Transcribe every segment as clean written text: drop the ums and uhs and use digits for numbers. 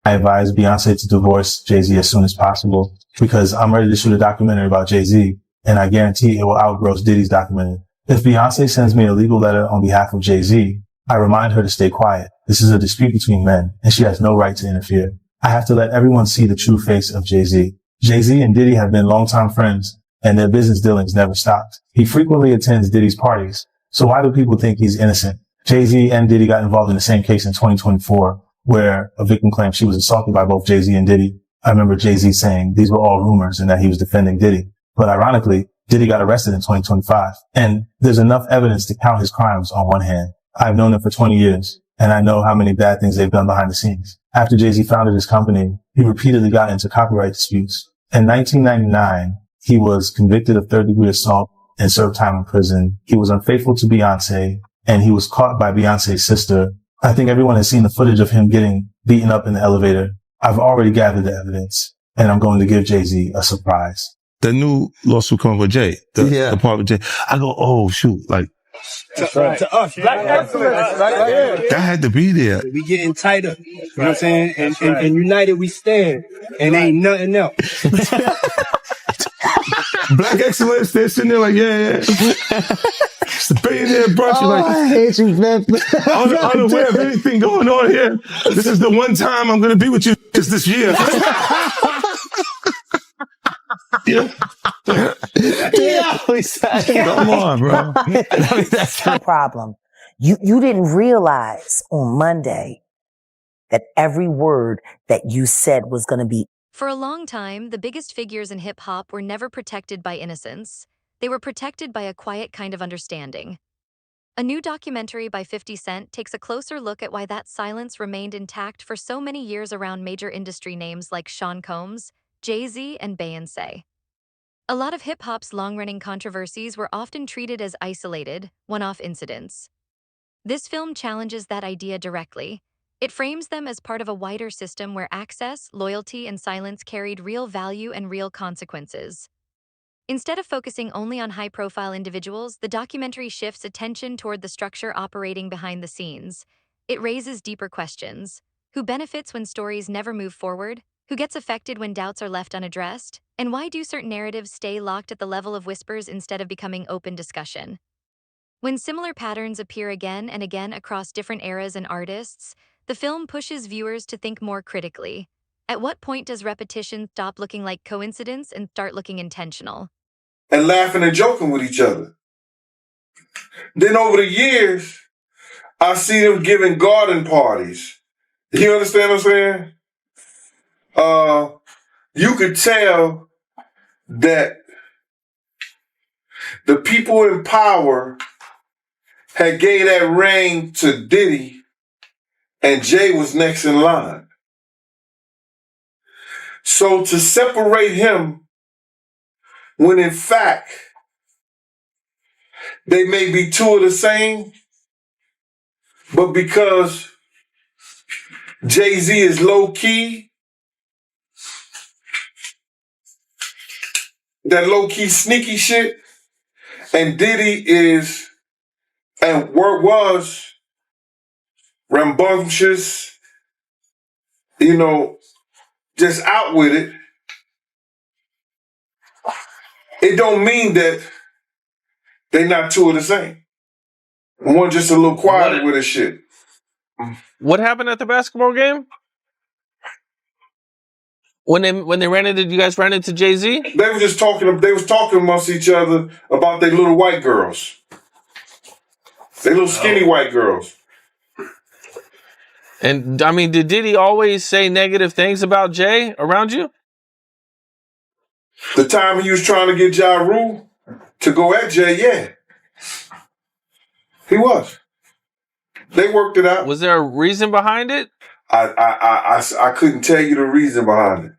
I advise Beyoncé to divorce Jay-Z as soon as possible because I'm ready to shoot a documentary about Jay-Z, and I guarantee it will outgross Diddy's documentary. If Beyoncé sends me a legal letter on behalf of Jay-Z, I remind her to stay quiet. This is a dispute between men, and she has no right to interfere. I have to let everyone see the true face of Jay-Z. Jay-Z and Diddy have been longtime friends, and their business dealings never stopped. He frequently attends Diddy's parties, so why do people think he's innocent? Jay-Z and Diddy got involved in the same case in 2024, where a victim claimed she was assaulted by both Jay-Z and Diddy. I remember Jay-Z saying these were all rumors and that he was defending Diddy. But ironically, Diddy got arrested in 2025, and there's enough evidence to count his crimes on one hand. I've known them for 20 years, and I know how many bad things they've done behind the scenes. After Jay-Z founded his company, he repeatedly got into copyright disputes. In 1999, he was convicted of third-degree assault and served time in prison. He was unfaithful to Beyoncé, and he was caught by Beyoncé's sister. I think everyone has seen the footage of him getting beaten up in the elevator. I've already gathered the evidence, and I'm going to give Jay-Z a surprise. The new lawsuit coming with Jay, the part with Jay. I go, oh shoot, like to us, Black excellence, that had to be there. We getting tighter, you know what I'm saying? And united we stand, and ain't nothing else. Black excellence, they're sitting there like, yeah. It's the billionaire brunch. Like, I hate you, man. Unaware of anything going on here. This is the one time I'm going to be with you this year. Yeah. Come on, bro. That's the problem. You didn't realize on Monday that every word that you said was going to be. For a long time, the biggest figures in hip-hop were never protected by innocence. They were protected by a quiet kind of understanding. A new documentary by 50 Cent takes a closer look at why that silence remained intact for so many years around major industry names like Sean Combs, Jay-Z, and Beyoncé. A lot of hip-hop's long-running controversies were often treated as isolated, one-off incidents. This film challenges that idea directly. It frames them as part of a wider system where access, loyalty, and silence carried real value and real consequences. Instead of focusing only on high-profile individuals, the documentary shifts attention toward the structure operating behind the scenes. It raises deeper questions. Who benefits when stories never move forward? Who gets affected when doubts are left unaddressed? And why do certain narratives stay locked at the level of whispers instead of becoming open discussion? When similar patterns appear again and again across different eras and artists, the film pushes viewers to think more critically. At what point does repetition stop looking like coincidence and start looking intentional? And laughing and joking with each other. Then over the years, I see them giving garden parties. You understand what I'm saying? You could tell that the people in power had gave that reign to Diddy, and Jay was next in line. So to separate him, when in fact they may be two of the same, but because Jay-Z is low-key, that low-key sneaky shit, and Diddy is, and was rambunctious, just out with it. It don't mean that they not two of the same. One just a little quieter with his shit. What happened at the basketball game? When they ran into, you guys ran into Jay-Z? They was talking amongst each other about their little white girls. They little skinny white girls. And I mean, did Diddy always say negative things about Jay around you? The time he was trying to get Ja Rule to go at Jay, yeah. He was. They worked it out. Was there a reason behind it? I couldn't tell you the reason behind it.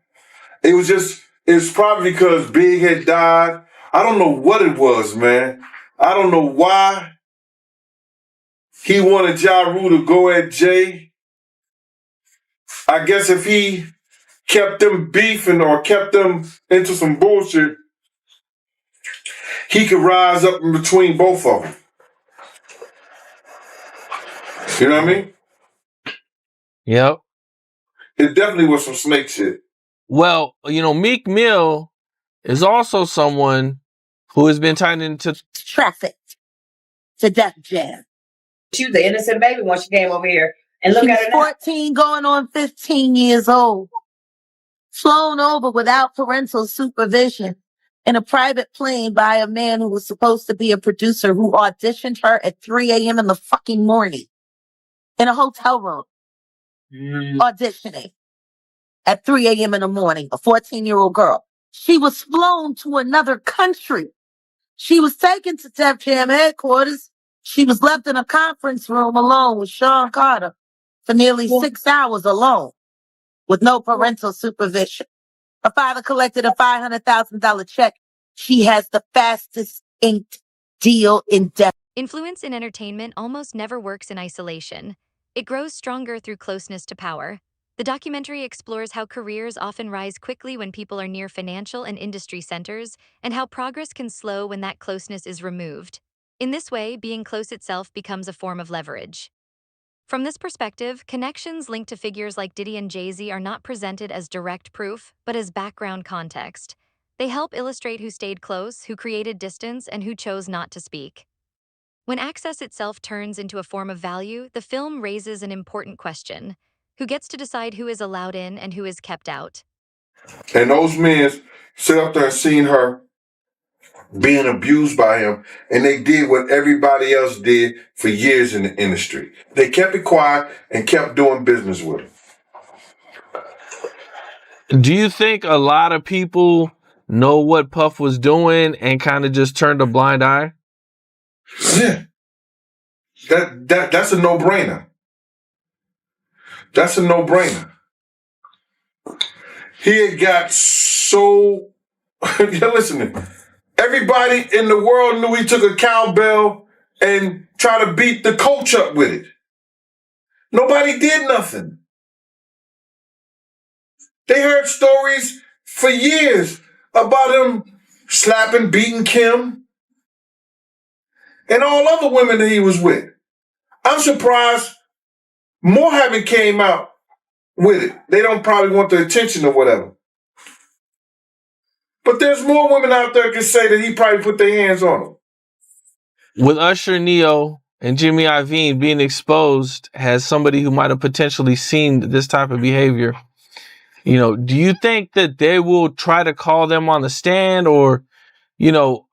It was probably because Big had died. I don't know what it was, man. I don't know why he wanted Ja Rule to go at Jay. I guess if he kept them beefing or kept them into some bullshit, he could rise up in between both of them. You know what I mean? Yep. It definitely was some snake shit. Well, Meek Mill is also someone who has been tied into Trafficked to Def Jam. She was an innocent baby when she came over here. And look She's at her now. 14 going on 15 years old. Flown over without parental supervision in a private plane by a man who was supposed to be a producer who auditioned her at 3 a.m. in the fucking morning in a hotel room. Auditioning at 3 a.m. in the morning, a 14-year-old girl. She was flown to another country. She was taken to Def Jam headquarters. She was left in a conference room alone with Sean Carter for nearly 6 hours alone with no parental supervision. Her father collected a $500,000 check. She has the fastest inked deal in Def. Influence in entertainment almost never works in isolation. It grows stronger through closeness to power. The documentary explores how careers often rise quickly when people are near financial and industry centers, and how progress can slow when that closeness is removed. In this way, being close itself becomes a form of leverage. From this perspective, connections linked to figures like Diddy and Jay-Z are not presented as direct proof, but as background context. They help illustrate who stayed close, who created distance, and who chose not to speak. When access itself turns into a form of value, the film raises an important question. Who gets to decide who is allowed in and who is kept out? And those men sit up there and seen her being abused by him, and they did what everybody else did for years in the industry. They kept it quiet and kept doing business with him. Do you think a lot of people know what Puff was doing and kind of just turned a blind eye? Yeah. That's a no-brainer. That's a no-brainer. He had got so... You're listening. Everybody in the world knew he took a cowbell and tried to beat the coach up with it. Nobody did nothing. They heard stories for years about him slapping, beating Kim and all other women that he was with. I'm surprised more haven't came out with it. They don't probably want the attention or whatever. But there's more women out there can say that he probably put their hands on them. With Usher, Neo, and Jimmy Iovine being exposed as somebody who might have potentially seen this type of behavior, do you think that they will try to call them on the stand, or, do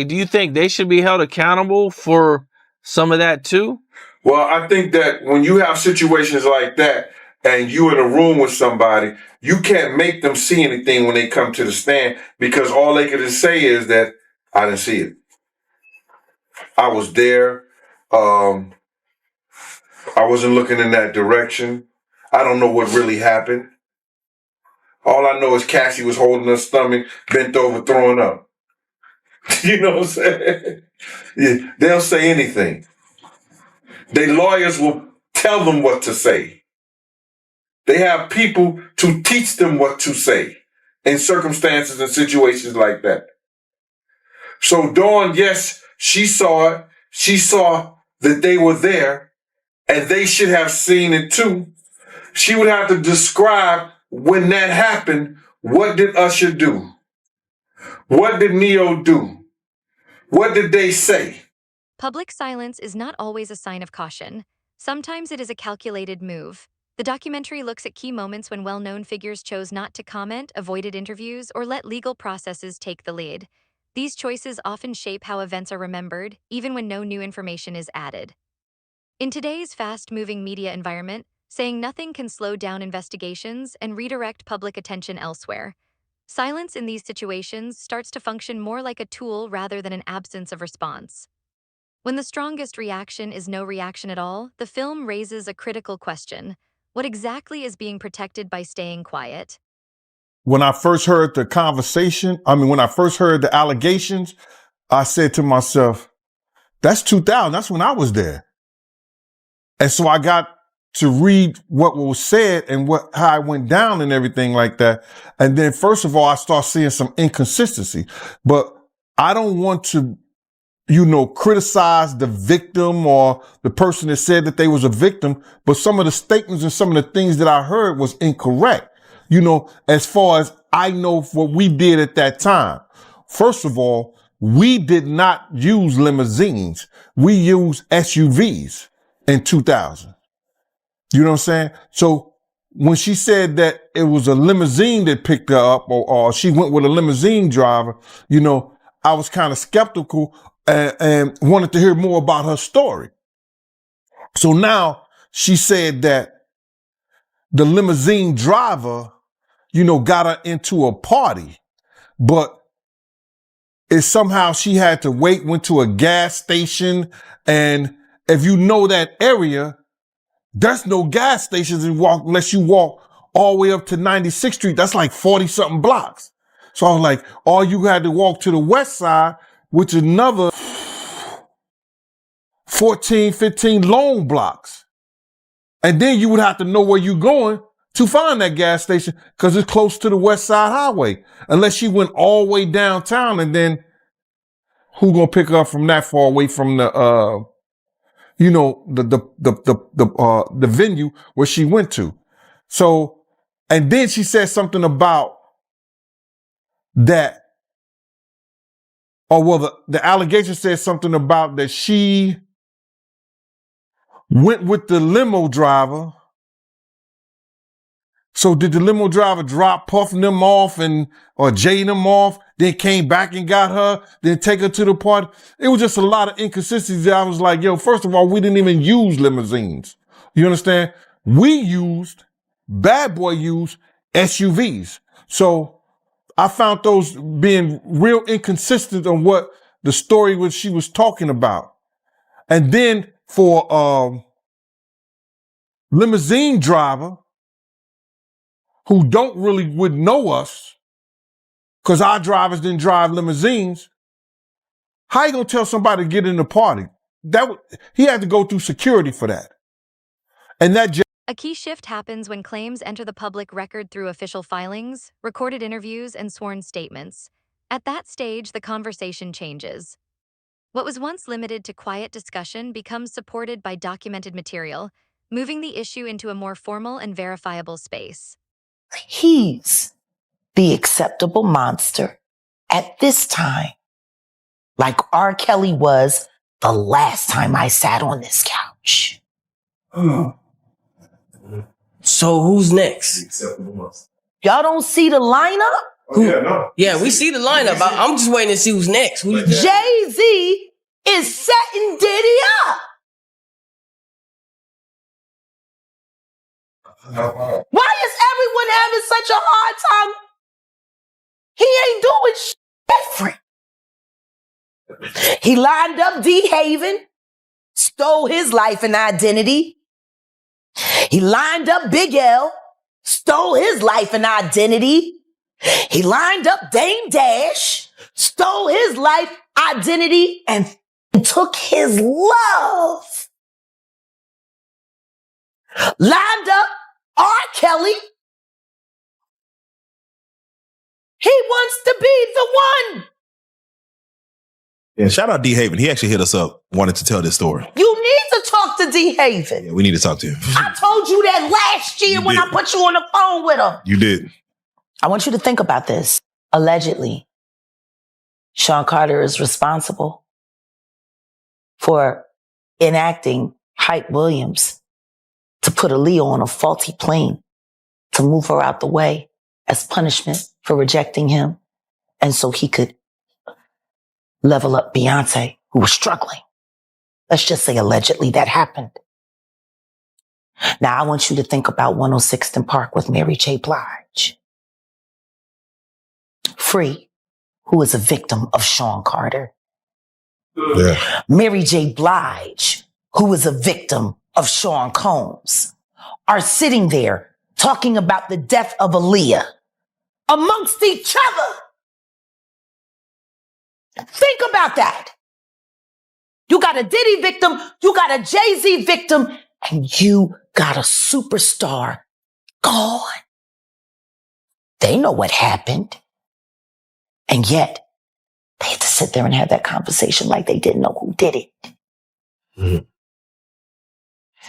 you think they should be held accountable for some of that too? Well, I think that when you have situations like that and you're in a room with somebody, you can't make them see anything when they come to the stand, because all they can say is that I didn't see it. I was there. I wasn't looking in that direction. I don't know what really happened. All I know is Cassie was holding her stomach, bent over, throwing up. You know what I'm saying? Yeah, they'll say anything. Their lawyers will tell them what to say. They have people to teach them what to say in circumstances and situations like that. So Dawn, yes, she saw it. She saw that they were there, and they should have seen it too. She would have to describe when that happened. What did Usher do? What did Neo do? What did they say? Public silence is not always a sign of caution. Sometimes it is a calculated move. The documentary looks at key moments when well-known figures chose not to comment, avoided interviews, or let legal processes take the lead. These choices often shape how events are remembered, even when no new information is added. In today's fast-moving media environment, saying nothing can slow down investigations and redirect public attention elsewhere. Silence in these situations starts to function more like a tool rather than an absence of response. When the strongest reaction is no reaction at all, the film raises a critical question. What exactly is being protected by staying quiet? When I first heard the when I first heard the allegations, I said to myself, that's 2000. That's when I was there. And so I got to read what was said and how it went down and everything like that. And then first of all, I start seeing some inconsistency, but I don't want to, criticize the victim or the person that said that they was a victim, but some of the statements and some of the things that I heard was incorrect. As far as I know what we did at that time. First of all, we did not use limousines. We used SUVs in 2000. You know what I'm saying? So when she said that it was a limousine that picked her up or she went with a limousine driver, I was kind of skeptical and wanted to hear more about her story. So now she said that the limousine driver, got her into a party, but it's somehow she had to went to a gas station. And if you know that area, there's no gas stations unless you walk all the way up to 96th Street. That's like 40 something blocks. So I was like, all you had to walk to the west side, which is another 14, 15 long blocks. And then you would have to know where you're going to find that gas station because it's close to the West Side Highway. Unless you went all the way downtown, and then who gonna pick her up from that far away from the the venue where she went to. So, and then she said something about that, the allegation said something about that she went with the limo driver. So did the limo driver drop Puff them off or Jay them off, then came back and got her, then take her to the party? It was just a lot of inconsistencies. I was like, first of all, we didn't even use limousines. You understand? Bad Boy used SUVs. So I found those being real inconsistent on what the story she was talking about. And then for limousine driver, who wouldn't know us, because our drivers didn't drive limousines, how you gonna tell somebody to get in the party? He had to go through security for that. And a key shift happens when claims enter the public record through official filings, recorded interviews, and sworn statements. At that stage, the conversation changes. What was once limited to quiet discussion becomes supported by documented material, moving the issue into a more formal and verifiable space. He's the acceptable monster at this time, like R. Kelly was the last time I sat on this couch. So who's next? Y'all don't see the lineup? Yeah, we see the lineup. I'm just waiting to see who's next. Jay-Z is setting Diddy up. Why is everyone having such a hard time? He ain't doing shit different. He lined up D. Haven, stole his life and identity. He lined up Big L, stole his life and identity. He lined up Dame Dash, stole his life, identity, and took his love. Lined up R. Kelly. He wants to be the one. Yeah, shout out D. Haven. He actually hit us up, wanted to tell this story. You need to talk to D. Haven. Yeah, we need to talk to him. I told you that last year when I put you on the phone with him. You did. I want you to think about this. Allegedly, Sean Carter is responsible for enacting Hype Williams to put Aaliyah on a faulty plane to move her out the way as punishment for rejecting him. And so he could level up Beyoncé, who was struggling. Let's just say allegedly that happened. Now I want you to think about 106th and Park with Mary J. Blige. Free, who is a victim of Sean Carter. Yeah. Mary J. Blige, who is a victim of Sean Combs, are sitting there talking about the death of Aaliyah amongst each other. Think about that. You got a Diddy victim, you got a Jay-Z victim, and you got a superstar gone. They know what happened. And yet, They had to sit there and have that conversation like they didn't know who did it. Mhm.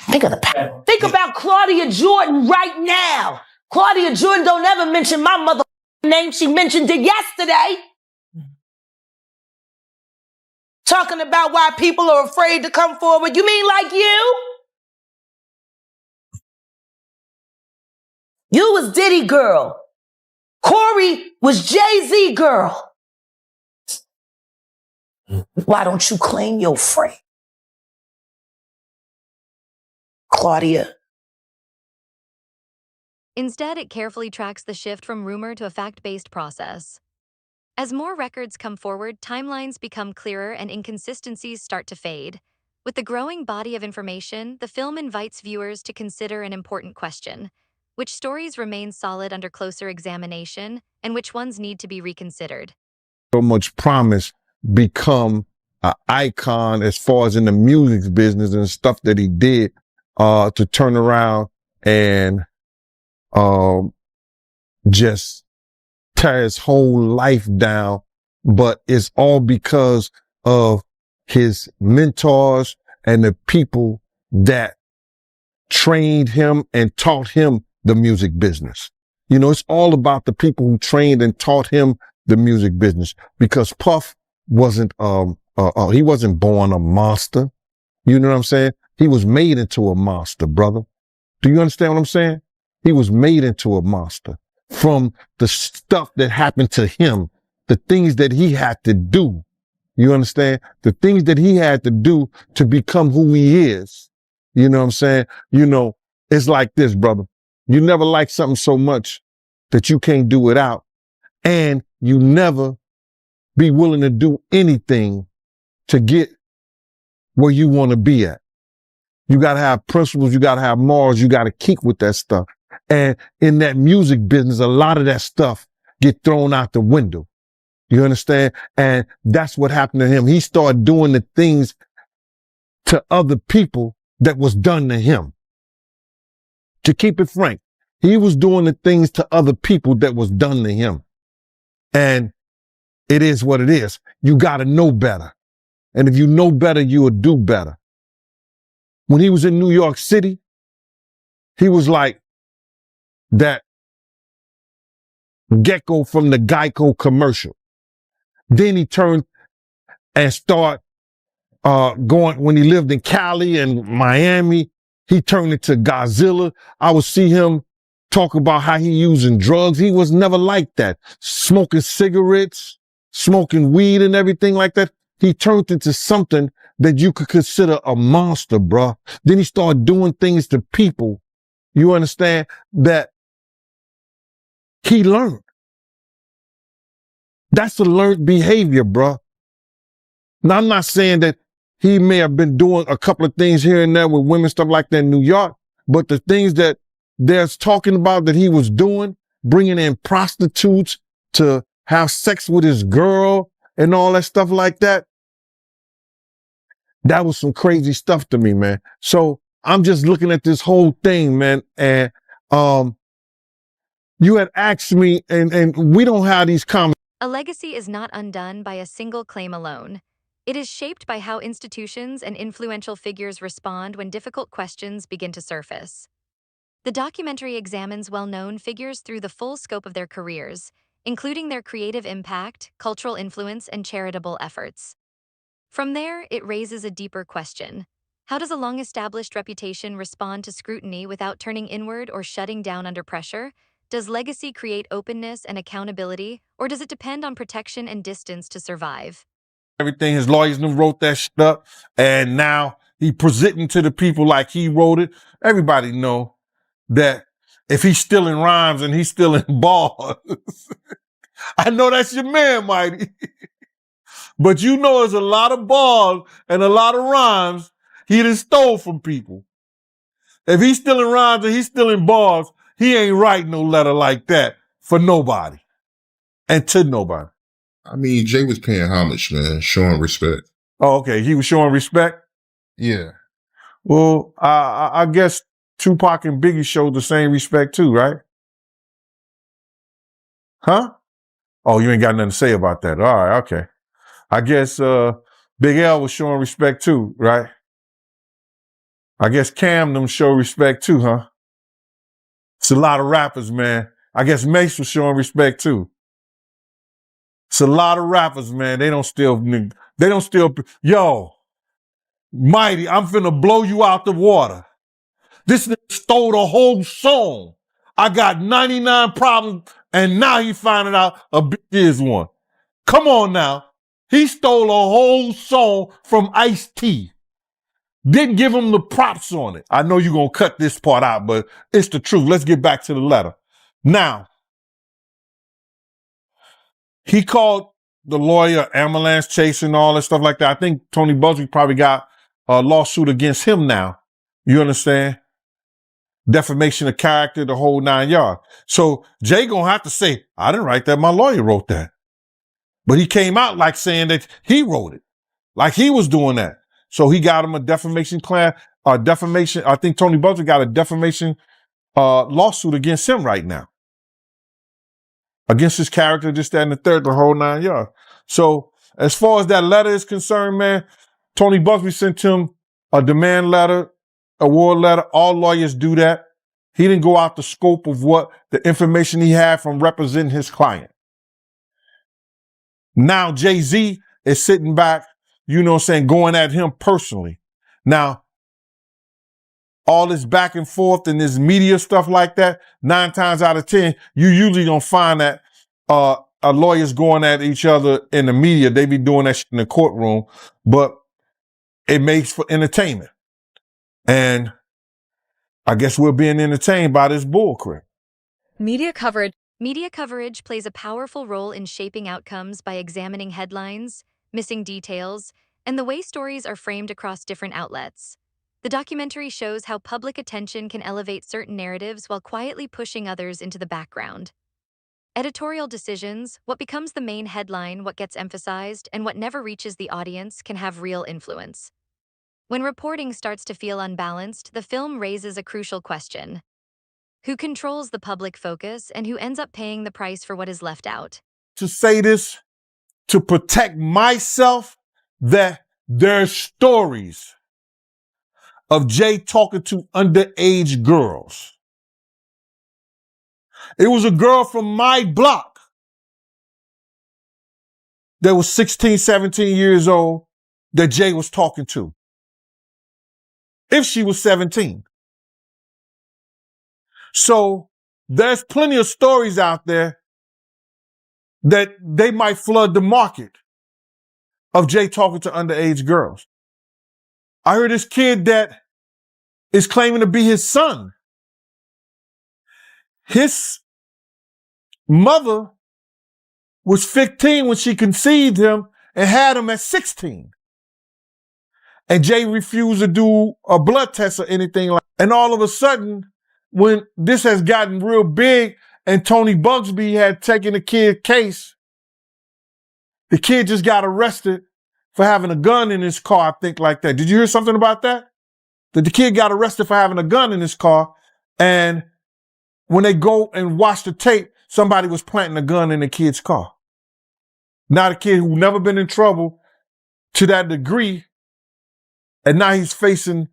Think about Claudia Jordan right now. Claudia Jordan don't ever mention my mother name. She mentioned it yesterday. Talking about why people are afraid to come forward. You mean like you? You was Diddy girl. Corey was Jay-Z girl. Why don't you claim your friend? Claudia. Instead, it carefully tracks the shift from rumor to a fact-based process. As more records come forward, timelines become clearer and inconsistencies start to fade. With the growing body of information, the film invites viewers to consider an important question: which stories remain solid under closer examination, and which ones need to be reconsidered? So much promise become an icon as far as in the music business and stuff that he did to turn around and just tear his whole life down. But it's all because of his mentors and the people that trained him and taught him the music business. You know, it's all about the people who trained and taught him the music business, because Puff wasn't, he wasn't born a monster. You know what I'm saying? He was made into a monster, brother. Do you understand what I'm saying? He was made into a monster from the stuff that happened to him, the things that he had to do. You understand? The things that he had to do to become who he is. You know what I'm saying? You know, it's like this, brother. You never like something so much that you can't do without, and you never be willing to do anything to get where you want to be at. You got to have principles. You got to have morals. You got to keep with that stuff. And in that music business, a lot of that stuff get thrown out the window. You understand? And that's what happened to him. He started doing the things to other people that was done to him. To keep it frank, he was doing the things to other people that was done to him. And it is what it is. You got to know better. And if you know better, you will do better. When he was in New York City, he was like that gecko from the Geico commercial. Then he turned and started going, when he lived in Cali and Miami, he turned into Godzilla. I would see him talk about how he using drugs. He was never like that. Smoking cigarettes, smoking weed and everything like that. He turned into something that you could consider a monster, bruh. Then he started doing things to people, you understand, that he learned. That's a learned behavior, bruh. Now, I'm not saying that he may have been doing a couple of things here and there with women, stuff like that in New York, but the things that there's talking about that he was doing, bringing in prostitutes to have sex with his girl and all that stuff like that, that was some crazy stuff to me, man. So I'm just looking at this whole thing, man. And you had asked me, and we don't have these comments. A legacy is not undone by a single claim alone. It is shaped by how institutions and influential figures respond when difficult questions begin to surface. The documentary examines well-known figures through the full scope of their careers, including their creative impact, cultural influence, and charitable efforts. From there, it raises a deeper question. How does a long-established reputation respond to scrutiny without turning inward or shutting down under pressure? Does legacy create openness and accountability, or does it depend on protection and distance to survive? Everything, his lawyers wrote that shit up, and now he presenting to the people like he wrote it. Everybody know that if he's stealing rhymes and he's stealing bars, I know that's your man, Mighty. But you know there's a lot of bars and a lot of rhymes he done stole from people. If he's stealing rhymes and he's stealing bars, he ain't writing no letter like that for nobody and to nobody. I mean, Jay was paying homage, man, showing respect. Oh, okay. He was showing respect? Yeah. Well, I guess Tupac and Biggie showed the same respect too, right? Huh? Oh, you ain't got nothing to say about that. All right, okay. I guess Big L was showing respect too, right? I guess Cam them show respect too, huh? It's a lot of rappers, man. I guess Mace was showing respect too. It's a lot of rappers, man. They don't steal. Yo, Mighty, I'm finna blow you out the water. This nigga stole the whole song. I got 99 problems, and now he finding out a bitch is one. Come on now. He stole a whole song from Ice-T. Didn't give him the props on it. I know you're going to cut this part out, but it's the truth. Let's get back to the letter. Now, he called the lawyer ambulance chasing and all that stuff like that. I think Tony Busby probably got a lawsuit against him now. You understand? Defamation of character, the whole 9 yards. So Jay gonna have to say, I didn't write that. My lawyer wrote that. But he came out like saying that he wrote it, like he was doing that. So he got him a defamation claim, defamation. I think Tony Busby got a defamation lawsuit against him right now. Against his character, just that and the third, the whole 9 yards. So as far as that letter is concerned, man, Tony Busby sent him a demand letter, award letter. All lawyers do that. He didn't go out the scope of what the information he had from representing his client. Now Jay-Z is sitting back, you know what I'm saying, going at him personally. Now, all this back and forth and this media stuff like that, 9 times out of 10, you usually don't find that lawyers going at each other in the media. They be doing that shit in the courtroom, but it makes for entertainment. And I guess we're being entertained by this bullcrap. Media coverage plays a powerful role in shaping outcomes by examining headlines, missing details, and the way stories are framed across different outlets. The documentary shows how public attention can elevate certain narratives while quietly pushing others into the background. Editorial decisions, what becomes the main headline, what gets emphasized, and what never reaches the audience can have real influence. When reporting starts to feel unbalanced, the film raises a crucial question. Who controls the public focus and who ends up paying the price for what is left out? To say this, to protect myself, that there's stories of Jay talking to underage girls. It was a girl from my block that was 16, 17 years old that Jay was talking to. If she was 17. So there's plenty of stories out there that they might flood the market of Jay talking to underage girls. I heard this kid that is claiming to be his son. His mother was 15 when she conceived him and had him at 16. And Jay refused to do a blood test or anything like that. And all of a sudden, when this has gotten real big and Tony Busby had taken the kid's case, the kid just got arrested for having a gun in his car, I think like that. Did you hear something about that? That the kid got arrested for having a gun in his car, and when they go and watch the tape, somebody was planting a gun in the kid's car. Now the kid who never been in trouble to that degree, and now he's facing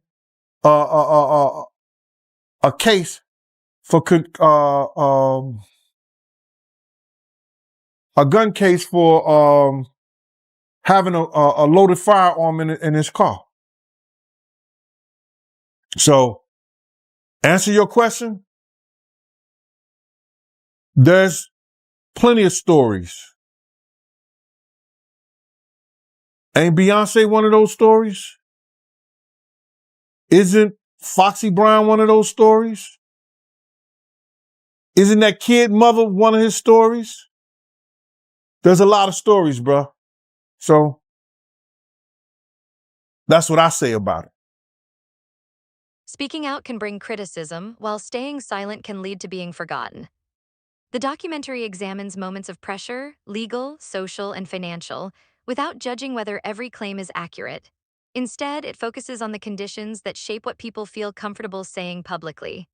a case for a gun case for having a loaded firearm in his car. So, answer your question. There's plenty of stories. Ain't Beyoncé one of those stories? Isn't Foxy Brown one of those stories? Isn't that kid mother one of his stories? There's a lot of stories, bro. So that's what I say about it. Speaking out can bring criticism, while staying silent can lead to being forgotten. The documentary examines moments of pressure, legal, social, and financial, without judging whether every claim is accurate. Instead, it focuses on the conditions that shape what people feel comfortable saying publicly.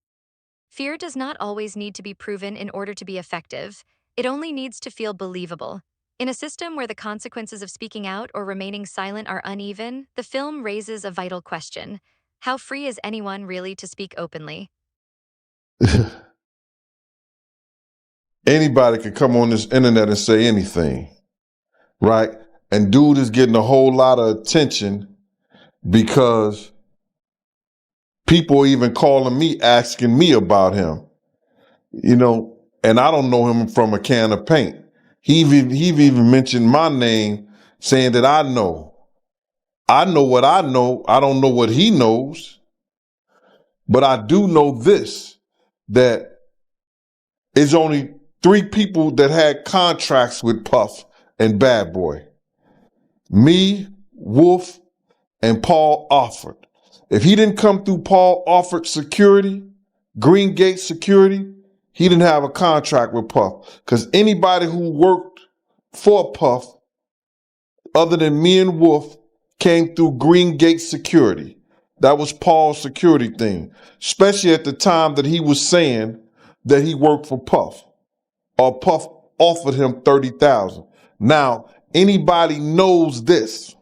Fear does not always need to be proven in order to be effective. It only needs to feel believable. In a system where the consequences of speaking out or remaining silent are uneven, the film raises a vital question. How free is anyone really to speak openly? Anybody can come on this internet and say anything, right? And dude is getting a whole lot of attention because people are even calling me, asking me about him, and I don't know him from a can of paint. He even mentioned my name, saying that I know. I know what I know. I don't know what he knows. But I do know this, that it's only 3 people that had contracts with Puff and Bad Boy. Me, Wolf, and Paul Offord. If he didn't come through Paul Offord Security, Green Gate Security, he didn't have a contract with Puff. Because anybody who worked for Puff, other than me and Wolf, came through Green Gate Security. That was Paul's security thing, especially at the time that he was saying that he worked for Puff, or Puff offered him $30,000. Now, anybody knows this,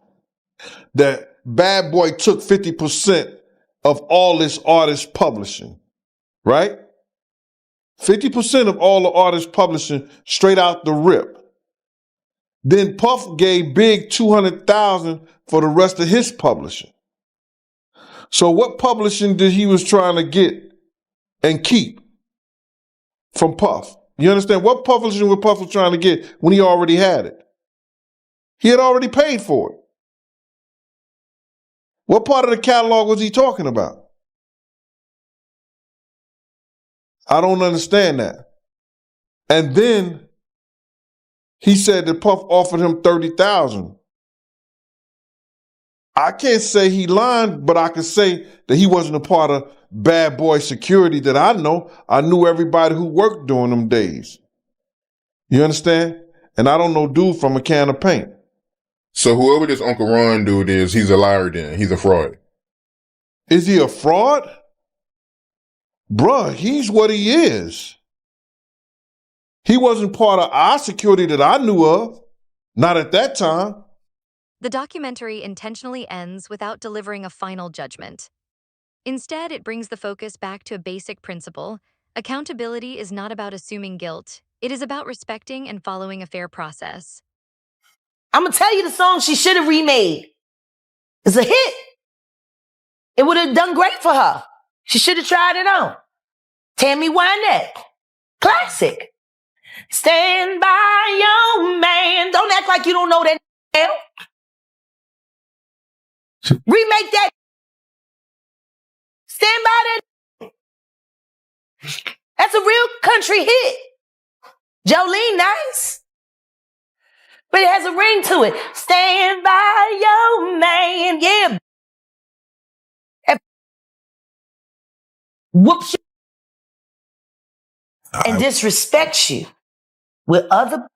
that Bad Boy took 50% of all this artist publishing, right? 50% of all the artist publishing straight out the rip. Then Puff gave Big $200,000 for the rest of his publishing. So what publishing did he was trying to get and keep from Puff? You understand? What publishing was Puff was trying to get when he already had it? He had already paid for it. What part of the catalog was he talking about? I don't understand that. And then he said that Puff offered him $30,000. I can't say he lied, but I can say that he wasn't a part of Bad Boy Security that I know. I knew everybody who worked during them days. You understand? And I don't know dude from a can of paint. So whoever this Uncle Ron dude is, he's a liar then. He's a fraud. Is he a fraud? Bruh, he's what he is. He wasn't part of our security that I knew of. Not at that time. The documentary intentionally ends without delivering a final judgment. Instead, it brings the focus back to a basic principle. Accountability is not about assuming guilt. It is about respecting and following a fair process. I'm gonna tell you the song she should have remade. It's a hit. It would have done great for her. She should have tried it on. Tammy Wynette. Classic. Stand by your man. Don't act like you don't know that. Remake that. Stand by that. That's a real country hit. Jolene, nice. But it has a ring to it. Stand by your man. Yeah. Whoops you and disrespects you with other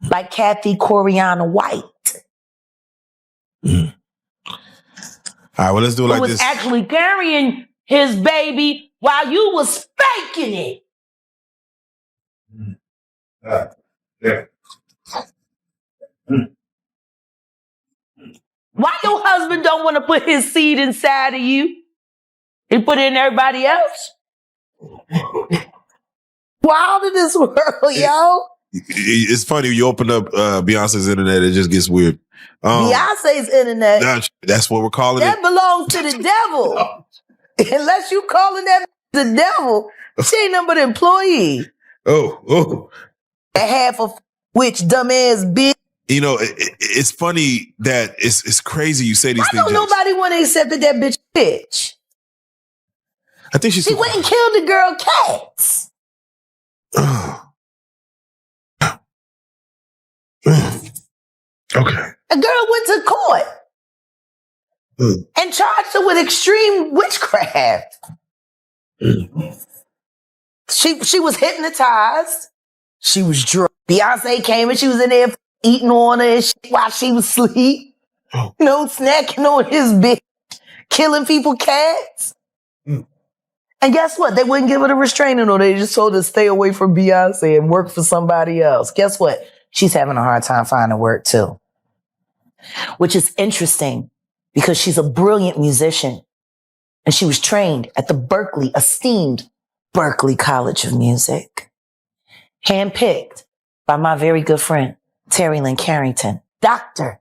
like Kathy Coriana White. All right, well, let's do it like who was this. actually carrying his baby while you was faking it. Why your husband don't want to put his seed inside of you? He put it in everybody else? Wild in this world, yo. It's funny, you open up Beyonce's internet, it just gets weird. Beyonce's internet. That's what we're calling that it. belongs to the devil. Unless you calling that the devil, she ain't nothing but an employee. Oh. And half of which dumbass bitch. You know, it's funny that it's crazy you say these things. Why don't nobody want to accept that bitch? I think she went and killed the girl Cats. Okay. A girl went to court and charged her with extreme witchcraft. She was hypnotized. She was drunk. Beyonce came and she was in there eating on her and shit while she was asleep. Snacking on his bitch, killing people cats. And guess what? They wouldn't give her a restraining order. They just told her to stay away from Beyonce and work for somebody else. Guess what? She's having a hard time finding work too. Which is interesting because she's a brilliant musician. And she was trained at the esteemed Berklee College of Music. Handpicked by my very good friend, Terry Lynn Carrington, Dr.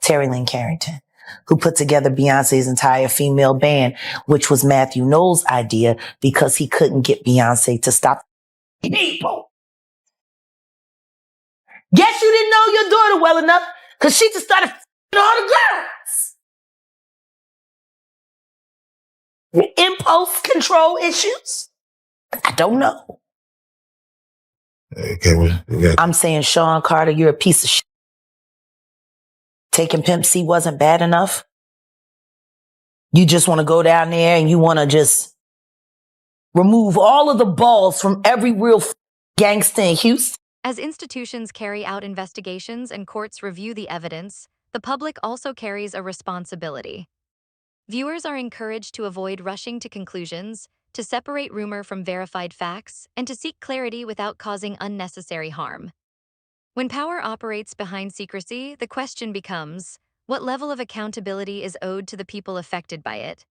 Terry Lynn Carrington, who put together Beyonce's entire female band, which was Matthew Knowles' idea because he couldn't get Beyonce to stop people. Guess you didn't know your daughter well enough because she just started all the girls. Impulse control issues? I don't know. Okay, I'm saying, Sean Carter, you're a piece of shit. Taking Pimp C wasn't bad enough. You just want to go down there and you want to just remove all of the balls from every real gangster in Houston. As institutions carry out investigations and courts review the evidence, the public also carries a responsibility. Viewers are encouraged to avoid rushing to conclusions, to separate rumor from verified facts, and to seek clarity without causing unnecessary harm. When power operates behind secrecy, the question becomes, what level of accountability is owed to the people affected by it?